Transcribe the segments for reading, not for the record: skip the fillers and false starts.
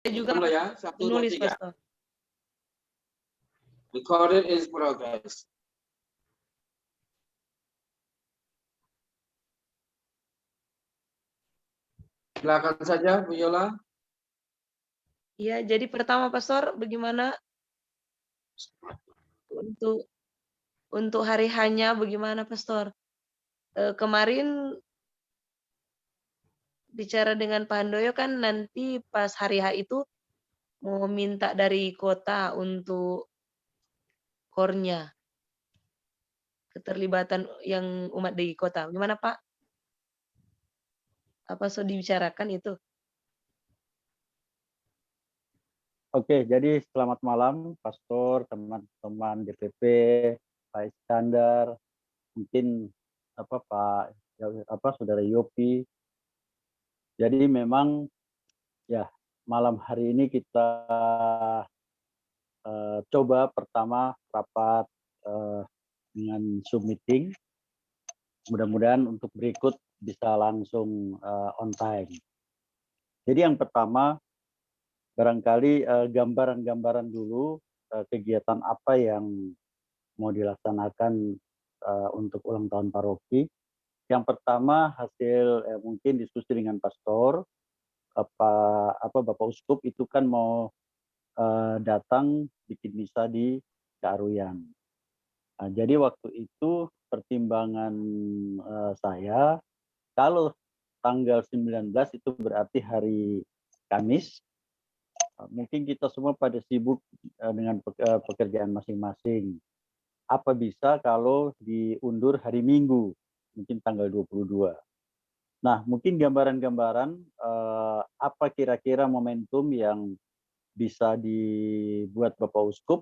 Saya juga Mulai ya, 1, 2, menulis, 3. Pastor. Recorded is progress. Silakan saja, Bu Yola. Iya, jadi pertama Pastor, bagaimana untuk hari hanya bagaimana Pastor? Kemarin bicara dengan Pak Handoyo kan nanti pas hari H itu mau minta dari kota untuk kornya, keterlibatan yang umat di kota. Gimana Pak? Apa sudah dibicarakan itu? Oke, jadi selamat malam, Pastor, teman-teman DPP, Pak Iskandar, mungkin Pak Saudara Yopi. Jadi memang ya malam hari ini kita coba pertama rapat dengan Zoom meeting. Mudah-mudahan untuk berikut bisa langsung on time. Jadi yang pertama barangkali gambaran-gambaran dulu kegiatan apa yang mau dilaksanakan untuk ulang tahun paroki. Yang pertama hasil mungkin diskusi dengan pastor, Bapak Uskup itu kan mau datang bikin misa di Kearuyan. Nah, jadi waktu itu pertimbangan saya kalau tanggal 19 itu berarti hari Kamis. Mungkin kita semua pada sibuk dengan pekerjaan masing-masing. Apa bisa kalau diundur hari Minggu, mungkin tanggal 22. Nah, mungkin gambaran-gambaran apa kira-kira momentum yang bisa dibuat Bapak Uskup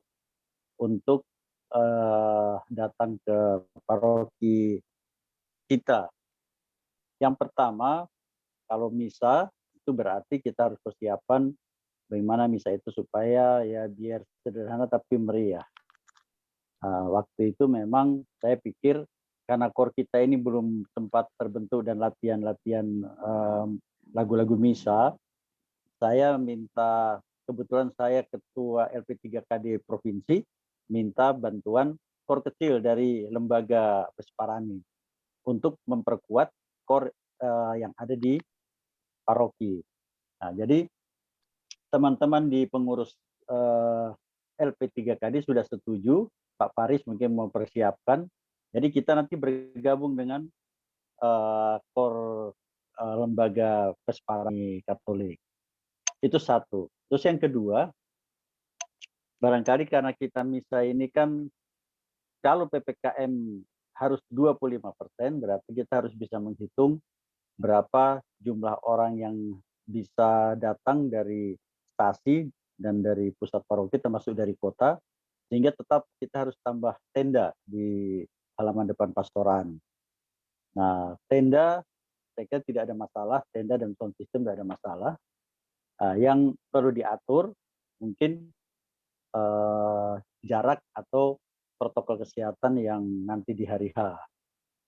untuk datang ke paroki kita. Yang pertama, kalau misa itu berarti kita harus persiapan bagaimana misa itu supaya ya biar sederhana tapi meriah. Waktu itu memang saya pikir karena core kita ini belum sempat terbentuk dan latihan-latihan lagu-lagu misa, saya minta, kebetulan saya ketua LP3KD Provinsi, minta bantuan core kecil dari lembaga Pesparani untuk memperkuat core yang ada di paroki. Nah, jadi teman-teman di pengurus LP3KD sudah setuju, Pak Faris mungkin mempersiapkan. Jadi kita nanti bergabung dengan lembaga Pesparani Katolik. Itu satu. Terus yang kedua, barangkali karena kita misa ini kan kalau PPKM harus 25%, berarti kita harus bisa menghitung berapa jumlah orang yang bisa datang dari stasi dan dari pusat paroki termasuk dari kota, sehingga tetap kita harus tambah tenda di halaman depan pastoran. Nah, tenda saya kira tidak ada masalah, tenda dan sound system tidak ada masalah. Yang perlu diatur mungkin jarak atau protokol kesehatan yang nanti di hari H.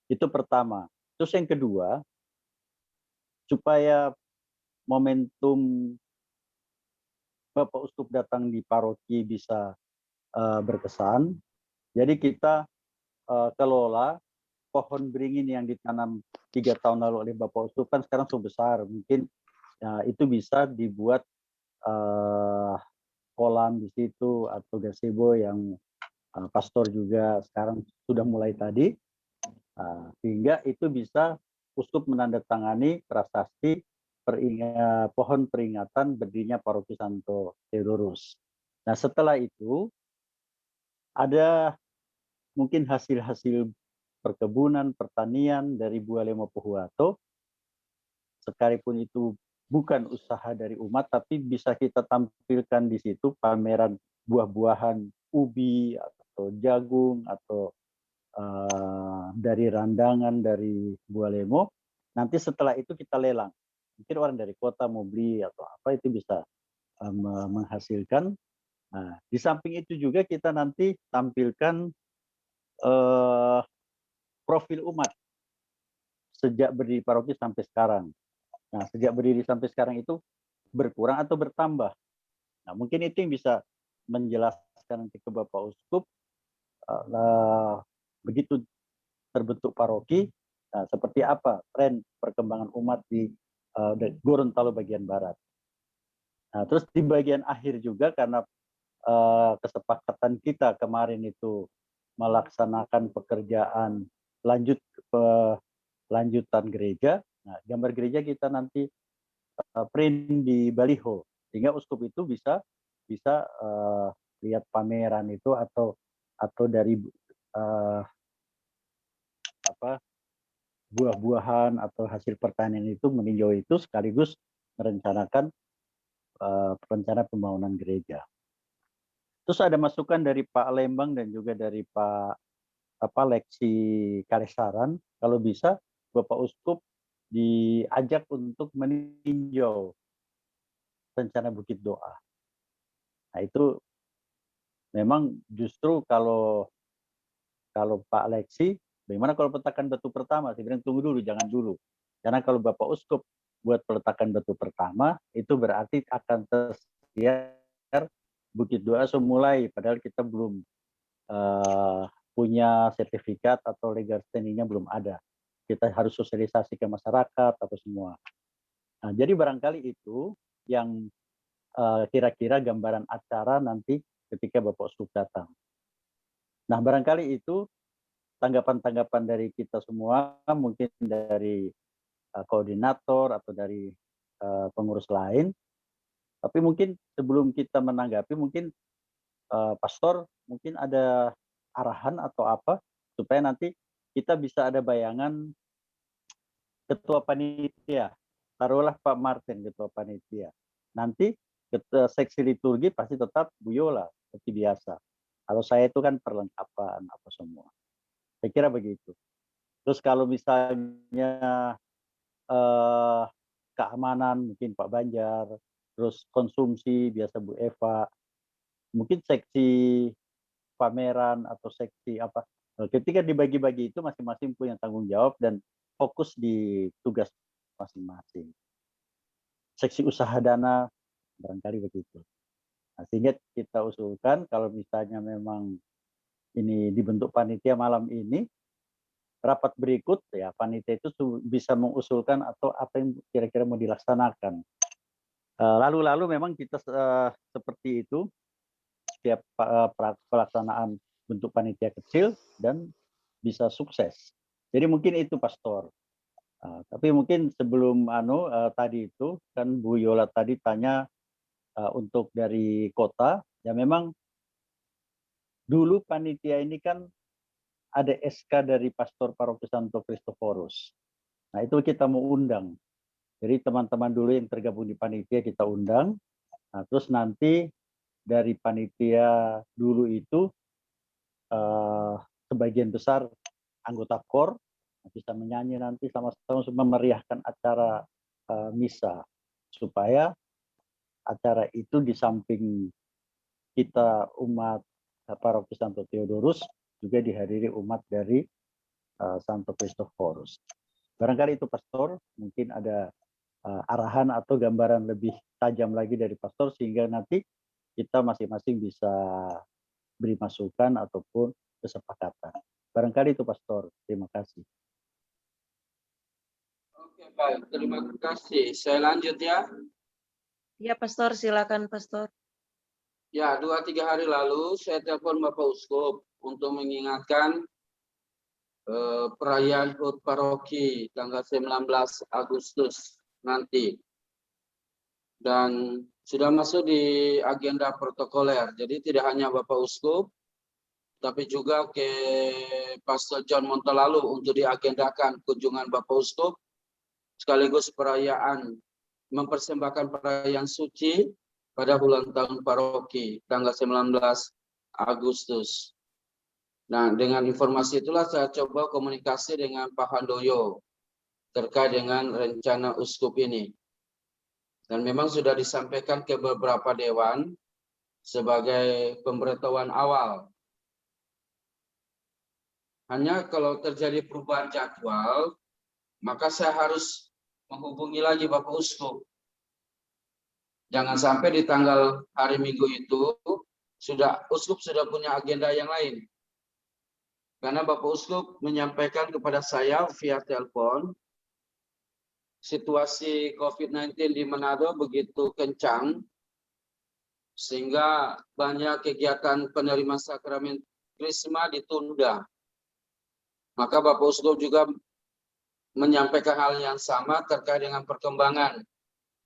Itu pertama. Terus yang kedua, supaya momentum Bapak Uskup datang di paroki bisa berkesan. Jadi kita kelola pohon beringin yang ditanam 3 tahun lalu oleh Bapak Uskup kan sekarang sudah besar. Mungkin itu bisa dibuat kolam di situ atau gazebo yang pastor juga sekarang sudah mulai tadi. Sehingga itu bisa Uskup menandatangani prasasti pohon peringatan berdirinya Paroki Santo Theodorus. Nah, setelah itu ada mungkin hasil-hasil perkebunan, pertanian dari Bualemo Pohuwato, sekalipun itu bukan usaha dari umat, tapi bisa kita tampilkan di situ pameran buah-buahan ubi atau jagung atau dari randangan dari Bualemo. Nanti setelah itu kita lelang. Mungkin orang dari kota mau beli atau apa itu bisa menghasilkan. Nah, di samping itu juga kita nanti tampilkan profil umat sejak berdiri paroki sampai sekarang. Nah, sejak berdiri sampai sekarang itu berkurang atau bertambah. Nah, mungkin itu yang bisa menjelaskan nanti ke Bapak Uskup begitu terbentuk paroki, nah, seperti apa tren perkembangan umat di Gorontalo bagian barat. Nah, terus di bagian akhir juga karena kesepakatan kita kemarin itu melaksanakan pekerjaan lanjutan gereja. Nah, gambar gereja kita nanti print di baliho sehingga uskup itu bisa lihat pameran itu atau dari buah-buahan atau hasil pertanian itu meninjau itu sekaligus merencanakan rencana pembangunan gereja. Terus ada masukan dari Pak Lembang dan juga dari Pak Leksi Kalesaran, kalau bisa Bapak Uskup diajak untuk meninjau rencana Bukit Doa. Nah, itu memang justru kalau Pak Leksi, bagaimana kalau peletakan batu pertama? Saya bilang tunggu dulu, jangan dulu. Karena kalau Bapak Uskup buat peletakan batu pertama, itu berarti akan tersiar Bukit Doa semulai, padahal kita belum punya sertifikat atau legal standing-nya belum ada. Kita harus sosialisasi ke masyarakat atau semua. Nah, jadi barangkali itu yang kira-kira gambaran acara nanti ketika Bapak Uskup datang. Nah, barangkali itu tanggapan-tanggapan dari kita semua, mungkin dari koordinator atau dari pengurus lain. Tapi mungkin sebelum kita menanggapi, mungkin Pastor mungkin ada arahan atau apa supaya nanti kita bisa ada bayangan ketua panitia. Taruhlah Pak Martin ketua panitia. Nanti seksi liturgi pasti tetap Bu Yola seperti biasa. Kalau saya itu kan perlengkapan apa semua. Saya kira begitu. Terus kalau misalnya keamanan mungkin Pak Banjar, terus konsumsi biasa Bu Eva, mungkin seksi pameran atau seksi apa. Ketika dibagi-bagi itu masing-masing punya tanggung jawab dan fokus di tugas masing-masing. Seksi usaha dana barangkali begitu. Nah, sehingga kita usulkan kalau misalnya memang ini dibentuk panitia malam ini, rapat berikut ya panitia itu bisa mengusulkan atau apa yang kira-kira mau dilaksanakan. Lalu memang kita seperti itu setiap pelaksanaan bentuk panitia kecil dan bisa sukses. Jadi mungkin itu Pastor. Tapi mungkin sebelum tadi itu kan Bu Yola tadi tanya untuk dari kota, ya memang dulu panitia ini kan ada SK dari Pastor Paroki Santo Kristoforus. Nah, itu kita mau undang. Jadi teman-teman dulu yang tergabung di panitia kita undang. Nah, terus nanti dari panitia dulu itu sebagian besar anggota KOR bisa menyanyi nanti sama-sama memeriahkan acara misa supaya acara itu di samping kita umat Paroki Santo Theodorus juga dihadiri umat dari Santo Kristoforus. Barangkali itu Pastor, mungkin ada arahan atau gambaran lebih tajam lagi dari Pastor sehingga nanti kita masing-masing bisa beri masukan ataupun kesepakatan. Barangkali itu Pastor. Terima kasih. Oke, baik. Terima kasih. Saya lanjut ya. Ya, Pastor, silakan Pastor. Ya, 2-3 hari lalu saya telepon Bapak Uskup untuk mengingatkan perayaan HUT Paroki tanggal 19 Agustus nanti. Dan sudah masuk di agenda protokoler. Jadi tidak hanya Bapak Uskup, tapi juga ke Pastor John Montolalu untuk diagendakan kunjungan Bapak Uskup, sekaligus perayaan, mempersembahkan perayaan suci pada bulan tahun paroki tanggal 19 Agustus. Nah, dengan informasi itulah saya coba komunikasi dengan Pak Handoyo terkait dengan rencana uskup ini. Dan memang sudah disampaikan ke beberapa dewan sebagai pemberitahuan awal. Hanya kalau terjadi perubahan jadwal, maka saya harus menghubungi lagi Bapak Uskup. Jangan sampai di tanggal hari Minggu itu uskup sudah punya agenda yang lain. Karena Bapak Uskup menyampaikan kepada saya via telepon, situasi COVID-19 di Manado begitu kencang, sehingga banyak kegiatan penerima sakramen Krisma ditunda. Maka Bapak Uskup juga menyampaikan hal yang sama terkait dengan perkembangan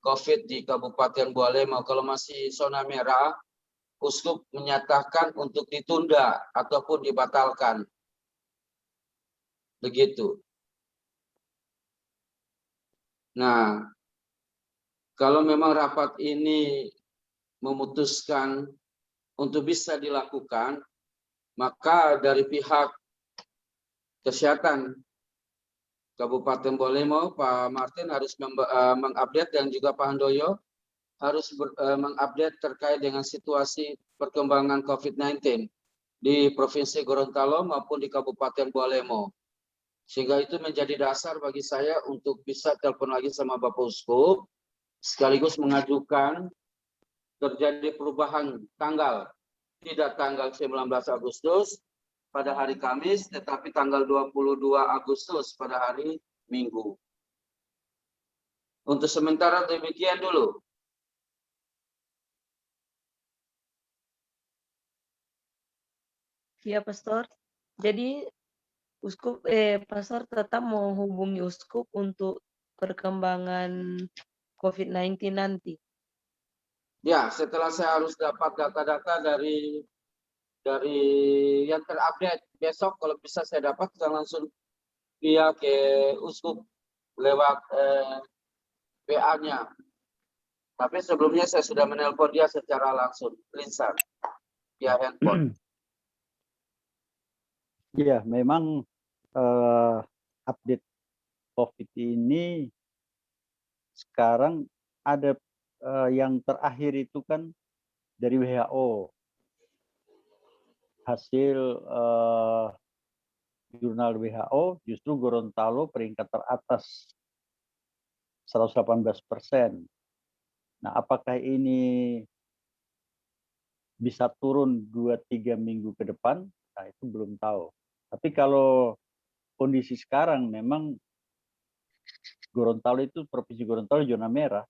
COVID di Kabupaten Bualemo. Kalau masih zona merah, Uskup menyatakan untuk ditunda ataupun dibatalkan. Begitu. Nah, kalau memang rapat ini memutuskan untuk bisa dilakukan, maka dari pihak kesehatan Kabupaten Bualemo, Pak Martin harus mengupdate, dan juga Pak Handoyo harus mengupdate terkait dengan situasi perkembangan COVID-19 di Provinsi Gorontalo maupun di Kabupaten Bualemo. Sehingga itu menjadi dasar bagi saya untuk bisa telepon lagi sama Bapak Uskup, sekaligus mengajukan terjadi perubahan tanggal, tidak tanggal 19 Agustus pada hari Kamis, tetapi tanggal 22 Agustus pada hari Minggu. Untuk sementara demikian dulu. Iya, Pastor. Jadi Pastor tetap menghubungi Uskup untuk perkembangan COVID-19 nanti. Ya, setelah saya harus dapat data-data dari yang terupdate besok, kalau bisa saya dapat, saya langsung via ke Uskup lewat WA-nya. Tapi sebelumnya saya sudah menelpon dia secara langsung, lisan, via handphone. Iya, memang update COVID ini sekarang ada yang terakhir itu kan dari WHO, hasil jurnal WHO, justru Gorontalo peringkat teratas 118%. Nah, apakah ini bisa turun 2-3 minggu ke depan? Nah, itu belum tahu. Tapi kalau kondisi sekarang memang Gorontalo itu, Provinsi Gorontalo zona merah,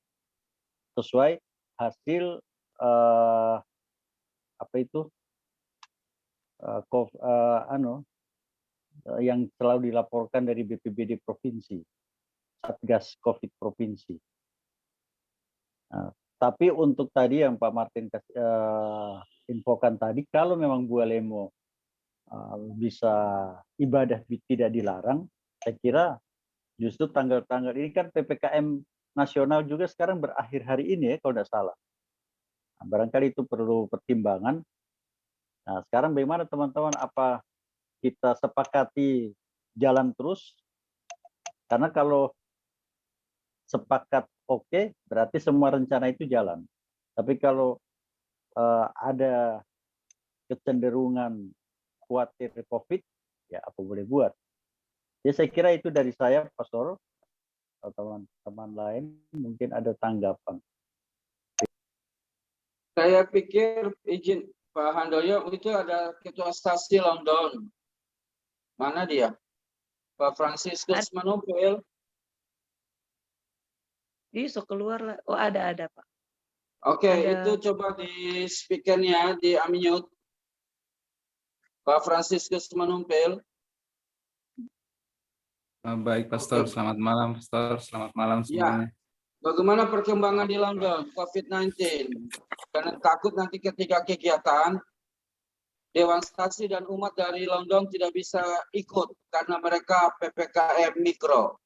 sesuai hasil yang selalu dilaporkan dari BPBD Provinsi, Satgas COVID Provinsi. Nah, tapi untuk tadi yang Pak Martin infokan tadi, kalau memang Bualemo bisa ibadah tidak dilarang, saya kira justru tanggal-tanggal ini kan PPKM nasional juga sekarang berakhir hari ini ya, kalau tidak salah. Nah, barangkali itu perlu pertimbangan. Nah, sekarang bagaimana teman-teman, apa kita sepakati jalan terus? Karena kalau sepakat oke, berarti semua rencana itu jalan. Tapi kalau ada kecenderungan khawatir COVID, ya apa boleh buat. Ya saya kira itu dari saya, Pastor. Teman-teman lain mungkin ada tanggapan. Saya pikir, izin Pak Handoyo, itu ada ketua stasi London. Mana dia? Pak Franciscus Manompel. So keluar lah. Oh, ada Pak. Oke, Ada. itu coba di speakernya, di unmute. Pak Franciscus Manompel. Baik, Pastor. Selamat malam, Pastor. Selamat malam semuanya. Bagaimana perkembangan di London COVID-19? Karena takut nanti ketika kegiatan, Dewan Stasi dan umat dari London tidak bisa ikut karena mereka PPKM mikro.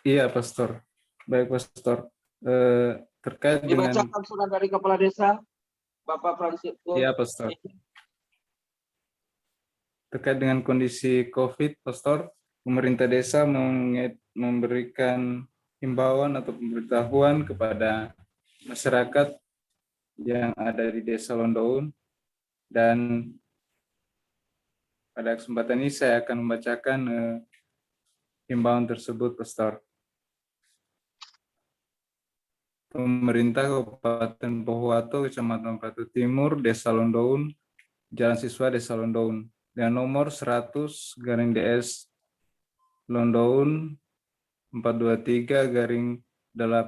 Iya, Pastor. Baik, Pastor. Terkait Dibacakan dengan... surat dari Kepala Desa, Bapak Francisco. Iya, Pastor. Terkait dengan kondisi COVID, Pastor, pemerintah desa memberikan himbauan atau pemberitahuan kepada masyarakat yang ada di Desa Londoun, dan pada kesempatan ini saya akan membacakan himbauan tersebut, Pastor. pemerintah Kabupaten Pohuwato, Kecamatan Batu Timur, Desa Londoun, Jalan Siswa Desa Londoun, dengan nomor 100/DS Londoun 423/8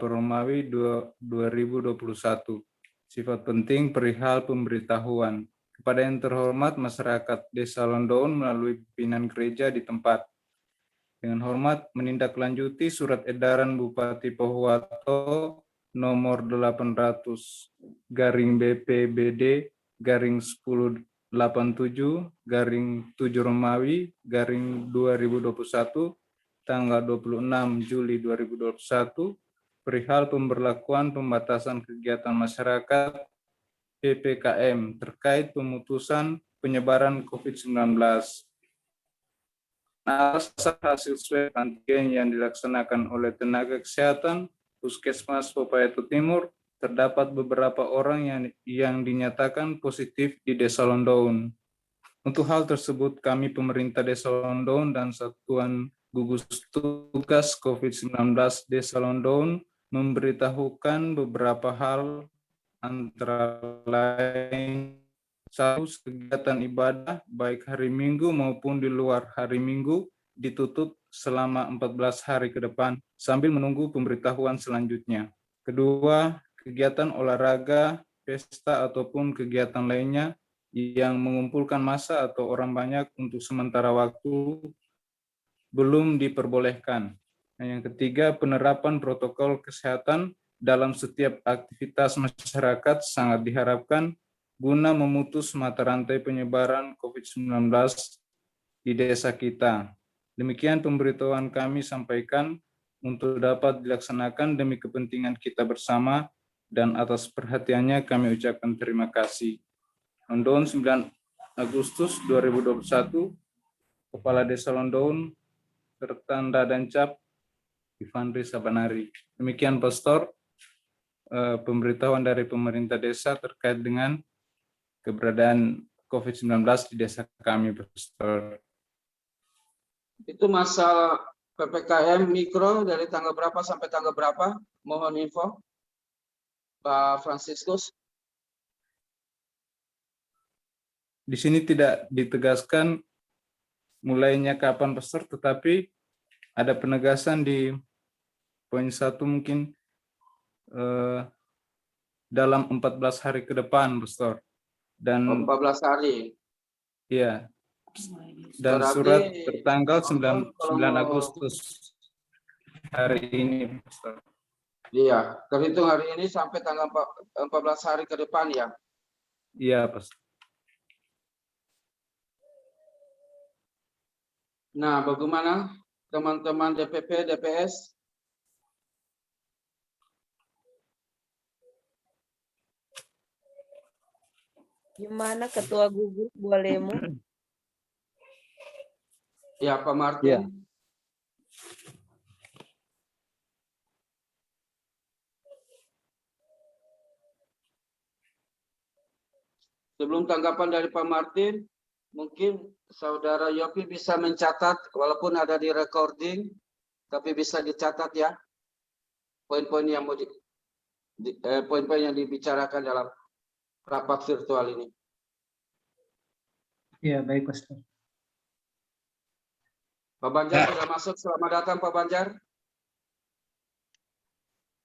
Romawi 2021. Sifat penting perihal pemberitahuan. Kepada yang terhormat masyarakat Desa Londoun melalui pimpinan gereja di tempat. Dengan hormat menindaklanjuti surat edaran Bupati Pohuwato nomor 800/BPBD/1087/7 Romawi 2021 tanggal 26 Juli 2021 perihal pemberlakuan pembatasan kegiatan masyarakat PPKM terkait pemutusan penyebaran COVID-19. Atas hasil swab antigen yang dilaksanakan oleh tenaga kesehatan Puskesmas Pohuwato Timur, terdapat beberapa orang yang dinyatakan positif di Desa Londoun. Untuk hal tersebut, kami pemerintah Desa Londoun dan Satuan Gugus Tugas COVID-19 Desa Londoun memberitahukan beberapa hal, antara lain 1. Kegiatan ibadah baik hari Minggu maupun di luar hari Minggu ditutup selama 14 hari ke depan sambil menunggu pemberitahuan selanjutnya. 2. Kegiatan olahraga, pesta ataupun kegiatan lainnya yang mengumpulkan massa atau orang banyak untuk sementara waktu belum diperbolehkan. Dan yang 3, penerapan protokol kesehatan dalam setiap aktivitas masyarakat sangat diharapkan guna memutus mata rantai penyebaran COVID-19 di desa kita. Demikian pemberitahuan kami sampaikan untuk dapat dilaksanakan demi kepentingan kita bersama, dan atas perhatiannya kami ucapkan terima kasih. Londoun 9 Agustus 2021, Kepala Desa Londoun, tertanda dan cap Ivandri Sabanari. Demikian Pastor, pemberitahuan dari pemerintah desa terkait dengan keberadaan COVID-19 di desa kami, Pastor. Itu masa PPKM mikro dari tanggal berapa sampai tanggal berapa? Mohon info, Pak Franciscus. Di sini tidak ditegaskan mulainya kapan, Pastor, tetapi ada penegasan di poin 1 mungkin dalam 14 hari ke depan, Pastor. Dan 14 hari. Iya. Dan Berarti surat tertanggal 9 Agustus hari ini, Pastor. Iya, terhitung hari ini sampai tanggal 14 hari ke depan ya. Iya, Pastor. Nah, bagaimana teman-teman DPP, DPS? Gimana Ketua Gugus bolehmu? Ya, Pak Martin. Ya. Sebelum tanggapan dari Pak Martin, mungkin Saudara Yopi bisa mencatat, walaupun ada di recording, tapi bisa dicatat ya, poin-poin yang mau poin-poin yang dibicarakan dalam rapat virtual ini. Ya, baik, Pastor. Pak Banjar sudah masuk. Selamat datang, Pak Banjar.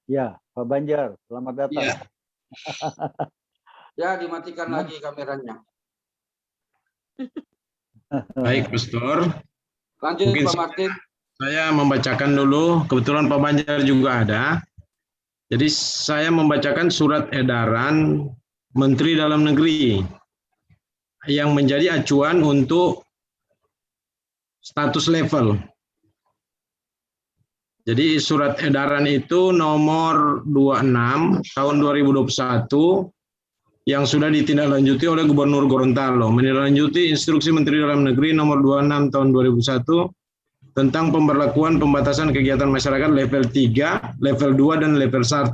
Ya, Pak Banjar, selamat datang. Ya, ya dimatikan lagi kameranya. Baik, Pastor. Lanjut, Mungkin Pak Martin. saya membacakan dulu, kebetulan Pak Banjar juga ada. Jadi saya membacakan surat edaran Menteri Dalam Negeri yang menjadi acuan untuk status level. Jadi surat edaran itu nomor 26 tahun 2021 yang sudah ditindaklanjuti oleh Gubernur Gorontalo, menindaklanjuti Instruksi Menteri Dalam Negeri nomor 26 tahun 2001 tentang pemberlakuan pembatasan kegiatan masyarakat level 3, level 2, dan level 1,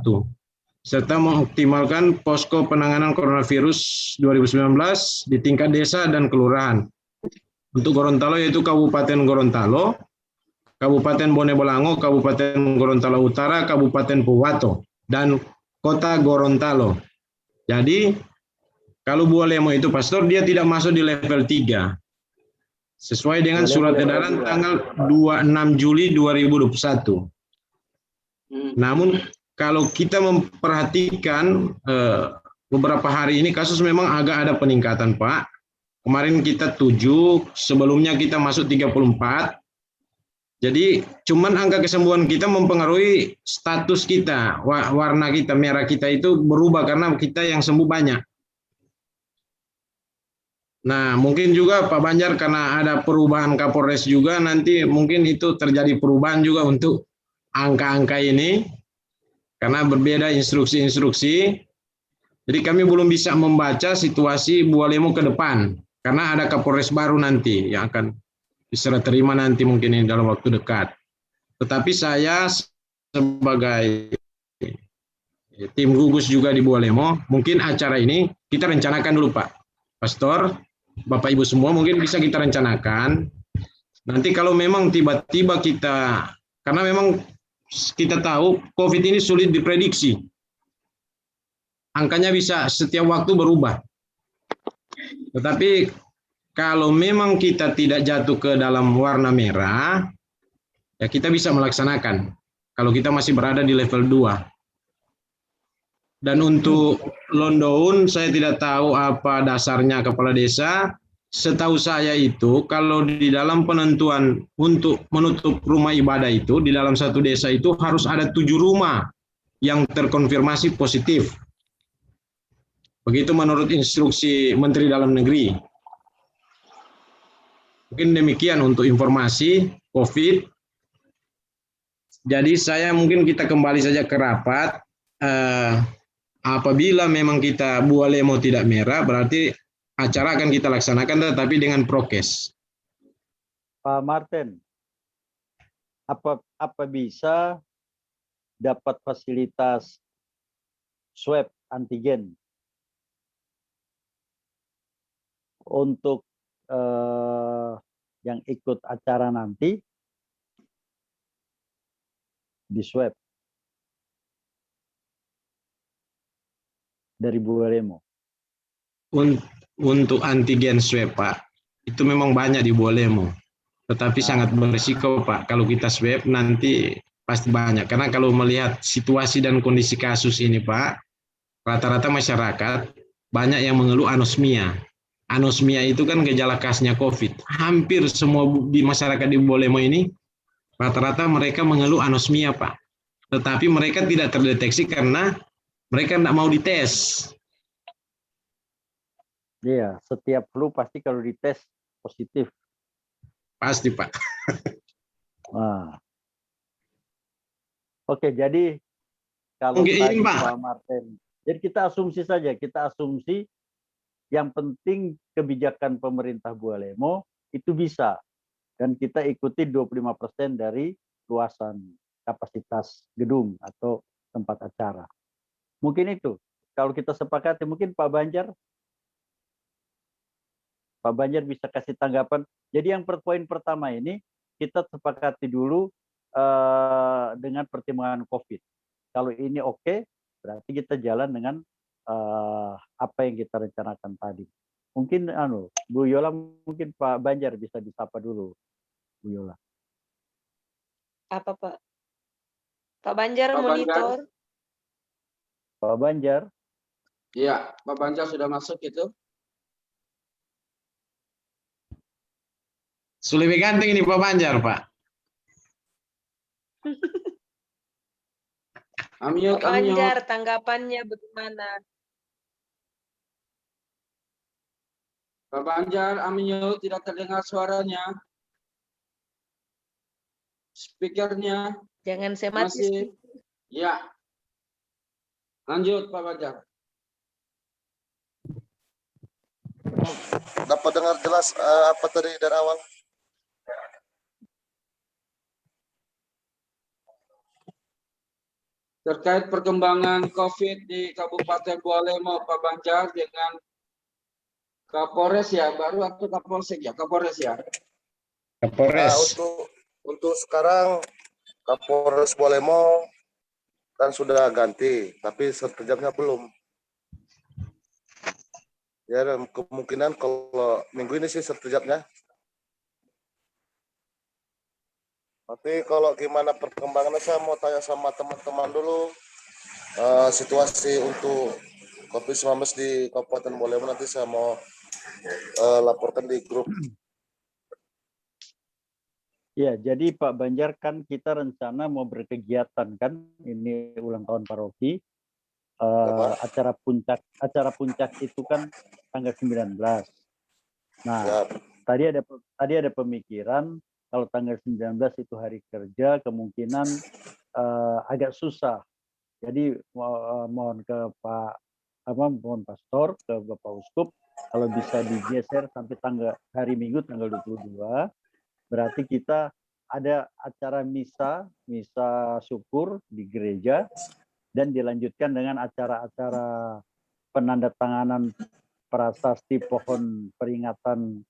serta mengoptimalkan posko penanganan coronavirus 2019 di tingkat desa dan kelurahan. Untuk Gorontalo yaitu Kabupaten Gorontalo, Kabupaten Bone Bolango, Kabupaten Gorontalo Utara, Kabupaten Pohuwato, dan Kota Gorontalo. Jadi kalau Bualemo itu pastor, dia tidak masuk di level 3. Sesuai dengan Bualemo surat level edaran 2. tanggal 26 Juli 2021. Namun kalau kita memperhatikan beberapa hari ini kasus memang agak ada peningkatan, Pak. Kemarin kita 7, sebelumnya kita masuk 34. Jadi cuman angka kesembuhan kita mempengaruhi status kita, warna kita, merah kita itu berubah karena kita yang sembuh banyak. Nah, mungkin juga Pak Banjar karena ada perubahan Kapolres juga, nanti mungkin itu terjadi perubahan juga untuk angka-angka ini, karena berbeda instruksi-instruksi. Jadi kami belum bisa membaca situasi Bualemo ke depan, karena ada Kapolres baru nanti yang akan diserah terima nanti mungkin ini dalam waktu dekat. Tetapi saya sebagai tim gugus juga di Bualemo, mungkin acara ini kita rencanakan dulu Pak Pastor, Bapak Ibu semua mungkin bisa kita rencanakan. Nanti kalau memang tiba-tiba kita, karena memang kita tahu COVID ini sulit diprediksi. Angkanya bisa setiap waktu berubah. Tetapi kalau memang kita tidak jatuh ke dalam warna merah, ya kita bisa melaksanakan. Kalau kita masih berada di level 2. Dan untuk Londown, saya tidak tahu apa dasarnya kepala desa. Setahu saya itu, kalau di dalam penentuan untuk menutup rumah ibadah itu, di dalam satu desa itu harus ada 7 rumah yang terkonfirmasi positif. Begitu menurut instruksi Menteri Dalam Negeri. Mungkin demikian untuk informasi COVID. Jadi saya mungkin kita kembali saja ke rapat. Apabila memang kita Bualemo tidak merah, berarti acara akan kita laksanakan tetapi dengan prokes. Pak Martin, apa bisa dapat fasilitas swab antigen untuk yang ikut acara nanti di swab dari Bualemo? Untuk antigen swab Pak, itu memang banyak di Bualemo, tetapi sangat berisiko Pak. Kalau kita swab nanti pasti banyak, karena kalau melihat situasi dan kondisi kasus ini Pak, rata-rata masyarakat banyak yang mengeluh anosmia. Anosmia itu kan gejala khasnya COVID. Hampir semua di masyarakat di Bualemo ini, rata-rata mereka mengeluh anosmia, Pak. Tetapi mereka tidak terdeteksi karena mereka tidak mau dites. Iya, setiap flu pasti kalau dites positif. Pasti, Pak. Nah. Oke, jadi kalau tadi Pak Martin, jadi kita asumsi saja, kita asumsi yang penting kebijakan pemerintah Bualemo itu bisa, dan kita ikuti 25% dari luasan kapasitas gedung atau tempat acara. Mungkin itu, kalau kita sepakati, mungkin Pak Banjar bisa kasih tanggapan. Jadi yang poin pertama ini, kita sepakati dulu dengan pertimbangan COVID. Kalau ini oke, berarti kita jalan dengan apa yang kita rencanakan tadi. Mungkin Bu Yola, mungkin Pak Banjar bisa disapa dulu, Bu Yola. Apa Pak? Pak Banjar monitor. Pak Banjar. Iya, Pak Banjar sudah masuk itu. Sulit ganteng ini Pak Banjar, Pak. Pak Banjar, tanggapannya bagaimana? Pak Banjar, unmute, tidak terdengar suaranya. Speakernya. Jangan sematis. Ya. Lanjut Pak Banjar. Dapat dengar jelas apa tadi dari awal? Terkait perkembangan COVID di Kabupaten Bualemo, Pak Banjar, dengan Kapolres ya, baru atau Kapolsek ya? Kapolres ya? Kapolres. Untuk sekarang Kapolres Bualemo kan sudah ganti, tapi sertijabnya belum. Ya, dan kemungkinan kalau minggu ini sih sertijabnya. Tapi kalau gimana perkembangannya, saya mau tanya sama teman-teman dulu situasi untuk COVID-19 di Kabupaten Bolemo. Nanti saya mau laporkan di grup. Ya, jadi Pak Banjar, kan kita rencana mau berkegiatan kan, ini ulang tahun paroki. Acara puncak itu kan tanggal 19. Nah, Ya, tadi ada pemikiran kalau tanggal 19 itu hari kerja, kemungkinan agak susah. Jadi mohon ke mohon pastor, ke Bapak Uskup, kalau bisa digeser sampai hari Minggu tanggal 22, berarti kita ada acara misa syukur di gereja, dan dilanjutkan dengan acara-acara penandatanganan prasasti pohon peringatan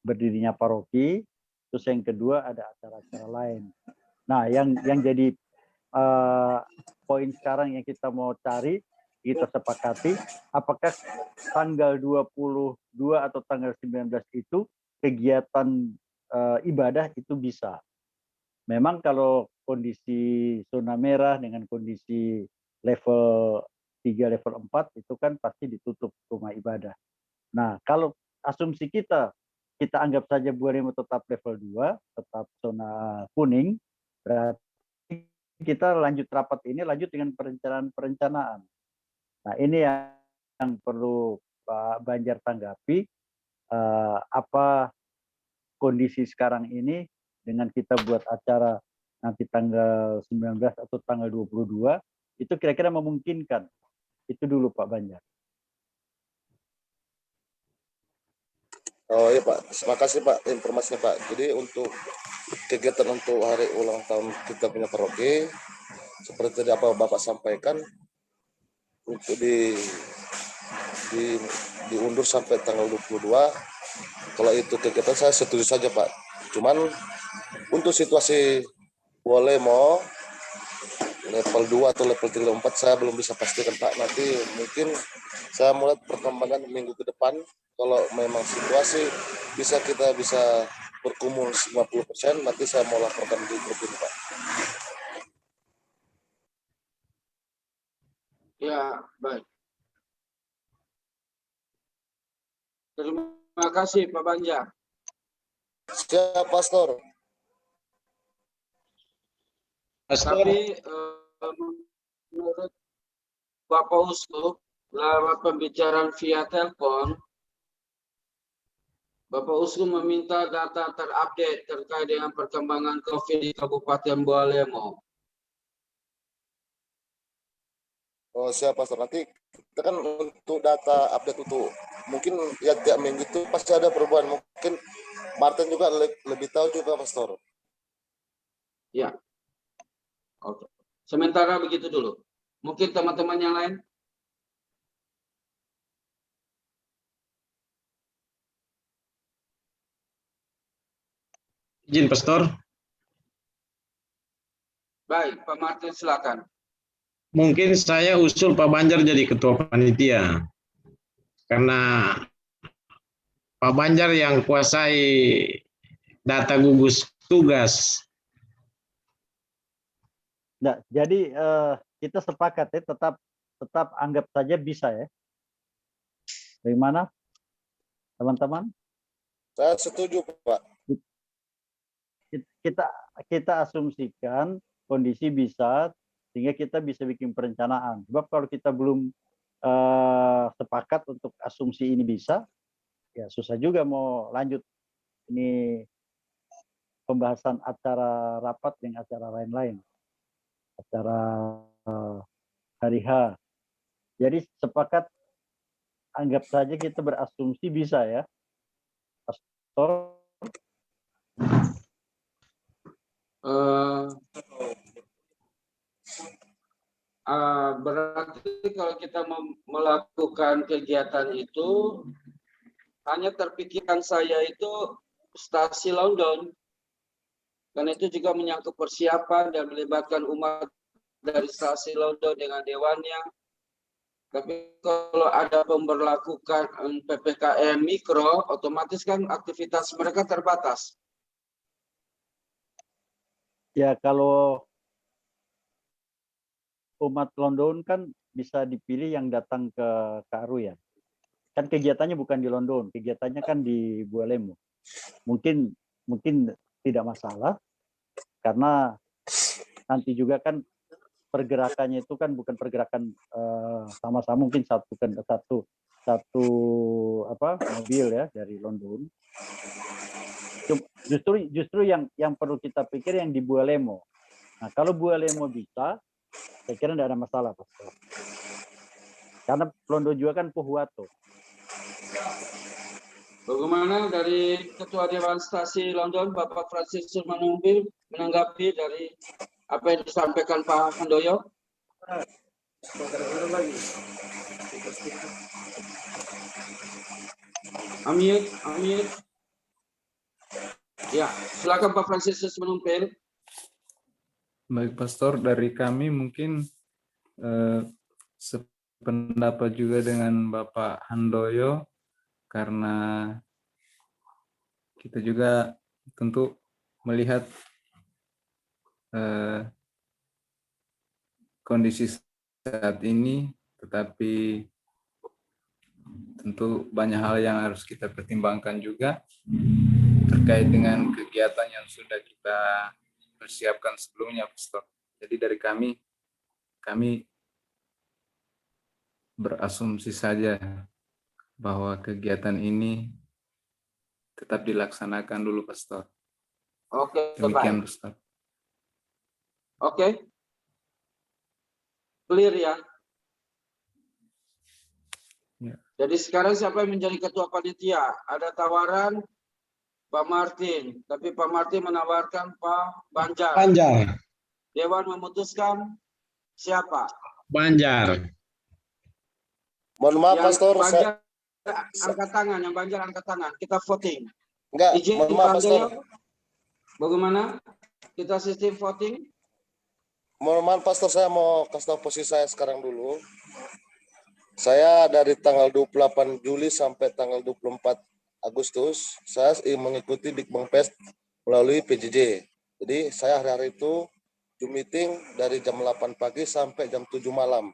berdirinya paroki. Terus yang kedua ada acara-acara lain. Nah, yang jadi poin sekarang yang kita mau cari, kita sepakati, apakah tanggal 22 atau tanggal 19 itu kegiatan ibadah itu bisa. Memang kalau kondisi zona merah dengan kondisi level 3, level 4 itu kan pasti ditutup rumah ibadah. Nah, kalau asumsi kita anggap saja Bolemo tetap level 2, tetap zona kuning, berarti kita lanjut rapat ini dengan perencanaan. Nah, ini yang perlu Pak Banjar tanggapi, apa kondisi sekarang ini dengan kita buat acara nanti tanggal 19 atau tanggal 22, itu kira-kira memungkinkan. Itu dulu Pak Banjar. oh iya Pak, terima kasih Pak informasinya Pak. Jadi untuk kegiatan untuk hari ulang tahun kita punya paroki, seperti tadi apa Bapak sampaikan, untuk diundur sampai tanggal 22. Kalau itu kegiatan saya setuju saja Pak. Cuman untuk situasi Bolemo level 2 atau level 3, 4 saya belum bisa pastikan Pak. Nanti mungkin saya mulai perkembangan minggu ke depan. Kalau memang situasi kita bisa berkumul 50%, nanti saya mau laporkan di grup ini Pak. Ya, baik. Terima kasih Pak Banjar. Siap Pastor. Tapi menurut Bapak Uskup, lewat pembicaraan via telepon, Bapak Uskup meminta data terupdate terkait dengan perkembangan COVID di Kabupaten Bolemo. Oh siap Pastor. Nanti kita kan untuk data update untuk mungkin ya tiap minggu itu pasti ada perubahan. Mungkin Martin juga lebih tahu juga Pastor. Ya. Oke. Sementara begitu dulu. Mungkin teman-teman yang lain? Izin Pastor. Baik, Pak Martin silakan. Mungkin saya usul Pak Banjar jadi ketua panitia. Karena Pak Banjar yang kuasai data gugus tugas. Nah, jadi kita sepakat ya, tetap anggap saja bisa ya. Bagaimana, teman-teman? Saya setuju Pak. Kita asumsikan kondisi bisa, sehingga kita bisa bikin perencanaan. Sebab kalau kita belum sepakat untuk asumsi ini bisa, ya susah juga mau lanjut ini pembahasan acara rapat dengan acara lain-lain, acara hari H. Jadi sepakat, anggap saja kita berasumsi bisa ya, Pastor. Berarti kalau kita melakukan kegiatan itu, hanya terpikirkan saya itu stasi London. Karena itu juga menyangkut persiapan dan melibatkan umat dari stasi Londo dengan dewannya. Tapi kalau ada pemberlakukan PPKM mikro, otomatis kan aktivitas mereka terbatas. Ya, kalau umat London kan bisa dipilih yang datang ke Karu ya. Kan kegiatannya bukan di London, kegiatannya kan di Bualemo. Mungkin tidak masalah karena nanti juga kan pergerakannya itu kan bukan pergerakan sama-sama, mungkin satu mobil ya dari London. Justru yang perlu kita pikir yang di Bualemo. Nah, kalau Bualemo bisa, saya kira tidak ada masalah, Pastor. Karena London juga kan Pohuwato. Bagaimana dari Ketua Dewan Stasi London, Bapak Francis Manumbil, menanggapi dari apa yang disampaikan Pak Handoyo? Amit. Ya, silakan Pak Francis Manumbil. Baik, Pastor, dari kami mungkin sependapat juga dengan Bapak Handoyo, karena kita juga tentu melihat kondisi saat ini, tetapi tentu banyak hal yang harus kita pertimbangkan juga terkait dengan kegiatan yang sudah kita persiapkan sebelumnya, Pastor. Jadi dari kami berasumsi saja bahwa kegiatan ini tetap dilaksanakan dulu, Pastor. Oke, Demikian, baik. Pastor. Oke. Clear ya? Ya. Jadi sekarang siapa yang menjadi ketua panitia? Ada tawaran Pak Martin, tapi Pak Martin menawarkan Pak Banjar. Banjar. Dewan memutuskan siapa? Banjar. Mohon maaf, Yang Pastor. Banjar angkat tangan, yang Banjar angkat tangan. Kita voting. Enggak, Izin mohon maaf, Pak Pastor. Handoyo? Bagaimana? Kita sistem voting? Mohon maaf, Pastor, saya mau kasih tahu posisi saya sekarang dulu. Saya dari tanggal 28 Juli sampai tanggal 24 Agustus, saya mengikuti Dikbang Pes melalui PJJ. Jadi saya hari-hari itu Zoom meeting dari jam 8 pagi sampai jam 7 malam.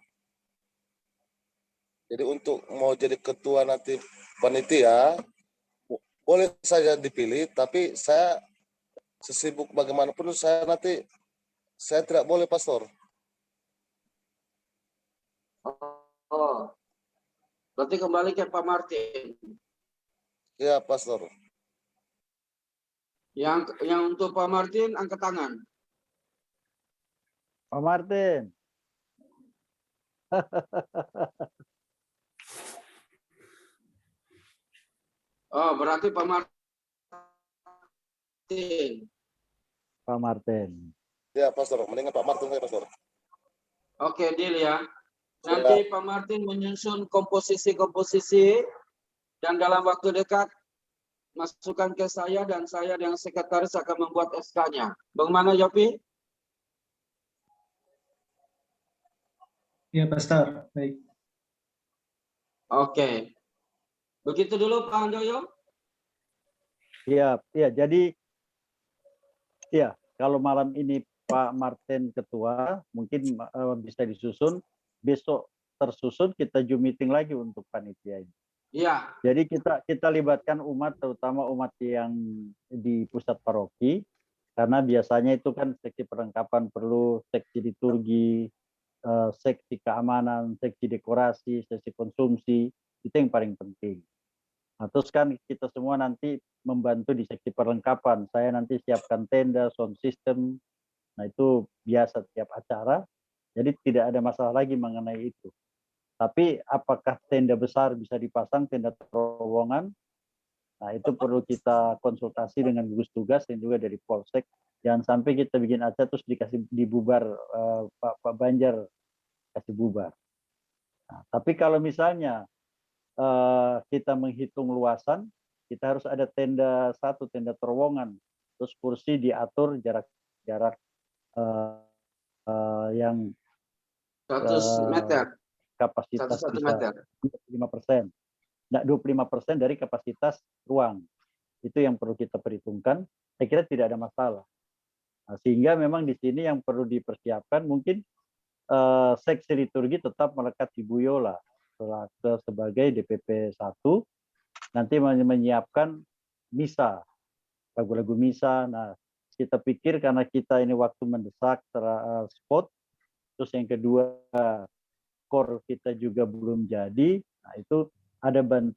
Jadi untuk mau jadi ketua nanti panitia, boleh saja dipilih, tapi saya sesibuk bagaimanapun saya tidak boleh, Pastor. Oh, berarti kembali ke Pak Martin. Ya, Pastor. Yang untuk Pak Martin angkat tangan. Pak Martin. Oh, berarti Pak Martin. Pak Martin. Ya, Pastor. Mendingan Pak Martin saya, Pastor. Oke, deal ya. Nanti Pak Martin menyusun komposisi dan dalam waktu dekat masukkan ke saya dan saya dengan sekretaris akan membuat SK-nya. Bagaimana, Yopi? Ya, Pastor. Baik. Oke. Begitu dulu Pak Handoyo. Iya, jadi ya kalau malam ini Pak Martin ketua, mungkin bisa disusun. Besok tersusun kita Zoom meeting lagi untuk panitia ini. Iya. Jadi kita libatkan umat, terutama umat yang di pusat paroki, karena biasanya itu kan seksi perlengkapan perlu, seksi liturgi, seksi keamanan, seksi dekorasi, seksi konsumsi, itu yang paling penting. Nah, terus kan kita semua nanti membantu di seksi perlengkapan. Saya nanti siapkan tenda, sound system. Nah, itu biasa tiap acara. Jadi tidak ada masalah lagi mengenai itu. Tapi apakah tenda besar bisa dipasang, tenda terowongan? Nah, itu perlu kita konsultasi dengan gugus tugas dan juga dari Polsek. Jangan sampai kita bikin acara terus dibubar, Pak Banjar kasih bubar. Nah, tapi kalau misalnya kita menghitung luasan, kita harus ada tenda terowongan, terus kursi diatur jarak yang 100 meter, kapasitas 1 bisa meter. 25%. Nah, 25% dari kapasitas ruang. Itu yang perlu kita perhitungkan. Saya kira tidak ada masalah. Nah, sehingga memang di sini yang perlu dipersiapkan mungkin seksi liturgi tetap melekat di Bu Yola sebagai DPP 1, nanti menyiapkan misa, lagu-lagu misa. Nah, kita pikir karena kita ini waktu mendesak spot, terus yang kedua core kita juga belum jadi, nah itu ada bantuan